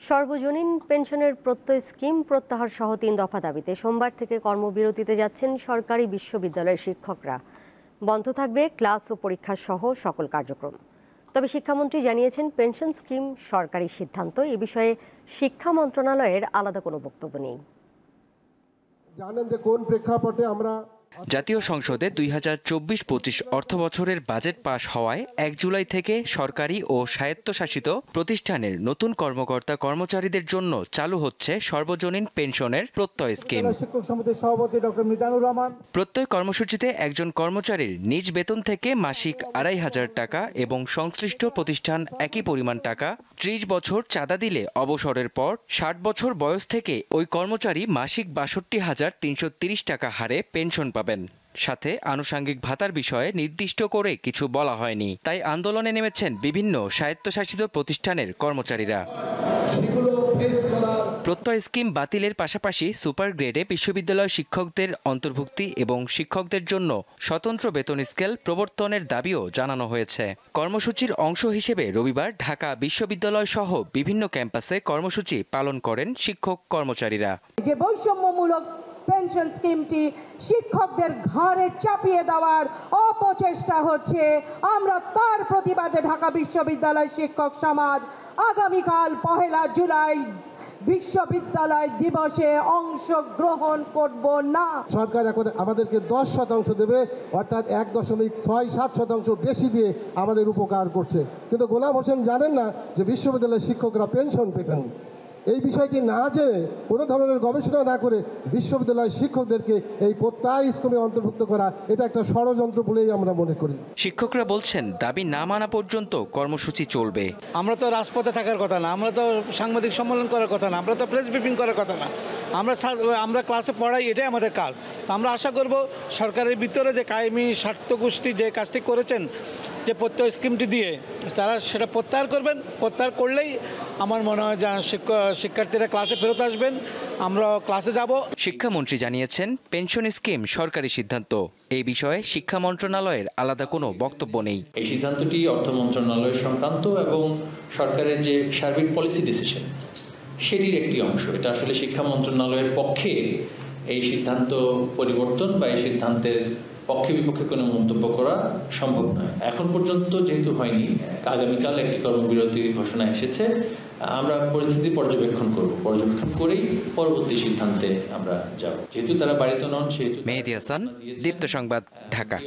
সর্বজনীন পেনশনের প্রত্যয় স্কিম প্রত্যাহার সহ ৩ দফা দাবিতে সোমবার থেকে কর্মবিরতিতে যাচ্ছেন সরকারি বিশ্ববিদ্যালয়ের শিক্ষকরা। বন্ধ থাকবে ক্লাস ও পরীক্ষা সহ সকল কার্যক্রম। তবে শিক্ষামন্ত্রী জানিয়েছেন, পেনশন স্কিম সরকারি সিদ্ধান্ত, এ বিষয়ে শিক্ষা মন্ত্রণালয়ের আলাদা কোনো বক্তব্য নেই। জানেন যে কোন প্রেক্ষাপটে আমরা জাতীয় সংসদে 2024-25 অর্থবছরের বাজেট পাশ হওয়ায় 1 জুলাই থেকে সরকারি ও স্বায়ত্তশাসিত প্রতিষ্ঠানের নতুন কর্মকর্তা কর্মচারীদের জন্য চালু হচ্ছে সর্বজনীন পেনশনের প্রত্যয় স্কিম। শিক্ষক সমিতির সভাপতি ডক্টর মিজানুর রহমান প্রত্যয় কর্মসূচিতে একজন কর্মচারীর নিজ বেতন থেকে মাসিক 2,500 টাকা এবং সংশ্লিষ্ট প্রতিষ্ঠান একই পরিমাণ টাকা 30 বছর চাঁদা দিলে অবসরের পর 60 বছর বয়স থেকে ওই কর্মচারী মাসিক 62,330 টাকা হারে পেনশন পাবেন। সাথে আনুষঙ্গিক ভাতার বিষয়ে নির্দিষ্ট করে কিছু বলা হয়নি। তাই আন্দোলনে নেমেছেন বিভিন্ন স্বায়ত্তশাসিত প্রতিষ্ঠানের কর্মচারীরা। প্রত্যয় স্কিম বাতিলের পাশাপাশি সুপার গ্রেডে বিশ্ববিদ্যালয় শিক্ষকদের অন্তর্ভুক্তি এবং শিক্ষকদের জন্য স্বতন্ত্র বেতন স্কেল প্রবর্তনের দাবিও জানানো হয়েছে। কর্মসূচির অংশ হিসেবে রবিবার ঢাকা বিশ্ববিদ্যালয় সহ বিভিন্ন ক্যাম্পাসে কর্মসূচি পালন করেন শিক্ষক কর্মচারীরা। যে বৈষম্যমূলক পেনশন স্কিমটি শিক্ষকদের ঘাড়ে চাপিয়ে দেওয়ার অপচেষ্টা হচ্ছে, আমরা তার প্রতিবাদে ঢাকা বিশ্ববিদ্যালয় শিক্ষক সমাজ আগামীকাল 1 জুলাই বিশ্ববিদ্যালয় দিবসে অংশগ্রহণ করব না। সরকার এখন আমাদেরকে 10% দেবে, অর্থাৎ 1.67% বেশি দিয়ে আমাদের উপকার করছে। কিন্তু গোলাম হোসেন জানেন না যে বিশ্ববিদ্যালয়ের শিক্ষকরা পেনশন পেতেন। এই বিষয়টি না জেনে কোনো ধরনের গবেষণা না করে বিশ্ববিদ্যালয়ের শিক্ষকদেরকে এই প্রত্যয় স্কিমে অন্তর্ভুক্ত করা, এটা একটা ষড়যন্ত্র বলেই আমরা মনে করি। শিক্ষকরা বলছেন, দাবি না মানা পর্যন্ত কর্মসূচি চলবে। আমরা তো রাজপথে থাকার কথা না, আমরা তো সাংবাদিক সম্মেলন করার কথা না, আমরা তো প্রেস ব্রিফিং করার কথা না, আমরা ক্লাসে পড়াই, এটাই আমাদের কাজ। তো আমরা আশা করব সরকারের ভিতরে যে কায়েমি স্বার্থগোষ্ঠী যে কাজটি করেছেন, যে প্রত্যয় স্কিমটি দিয়ে তারা সেটা প্রত্যাহার করবেন। প্রত্যাহার করলেই আমার মনে হয় যে শিক্ষার্থীরা ক্লাসে ফেরত আসবেন, আমরা ক্লাসে যাব। শিক্ষামন্ত্রী জানিয়েছেন, পেনশন স্কিম সরকারি সিদ্ধান্ত, এই বিষয়ে শিক্ষা মন্ত্রণালয়ের আলাদা কোনো বক্তব্য নেই। এই সিদ্ধান্তটি অর্থ মন্ত্রণালয় সংক্রান্ত এবং সরকারের যে সার্বিক পলিসি ডিসিশন সেটির একটি অংশ। এটা আসলে শিক্ষা মন্ত্রণালয়ের পক্ষে এই সিদ্ধান্ত পরিবর্তন বা এই সিদ্ধান্তের পক্ষে বিপক্ষে কোনো মন্তব্য করা সম্ভব নয়। এখন পর্যন্ত যেহেতু হয়নি, আগামীকাল একটি কর্মবিরতির ঘোষণা এসেছে। আমরা পরিস্থিতি পর্যবেক্ষণ করব, পর্যবেক্ষণ করেই পরবর্তী সিদ্ধান্তে আমরা যাব। যেহেতু তারা বাড়িতে নন, সেহেতু। মেহেদী হাসান, দীপ্ত সংবাদ, ঢাকা।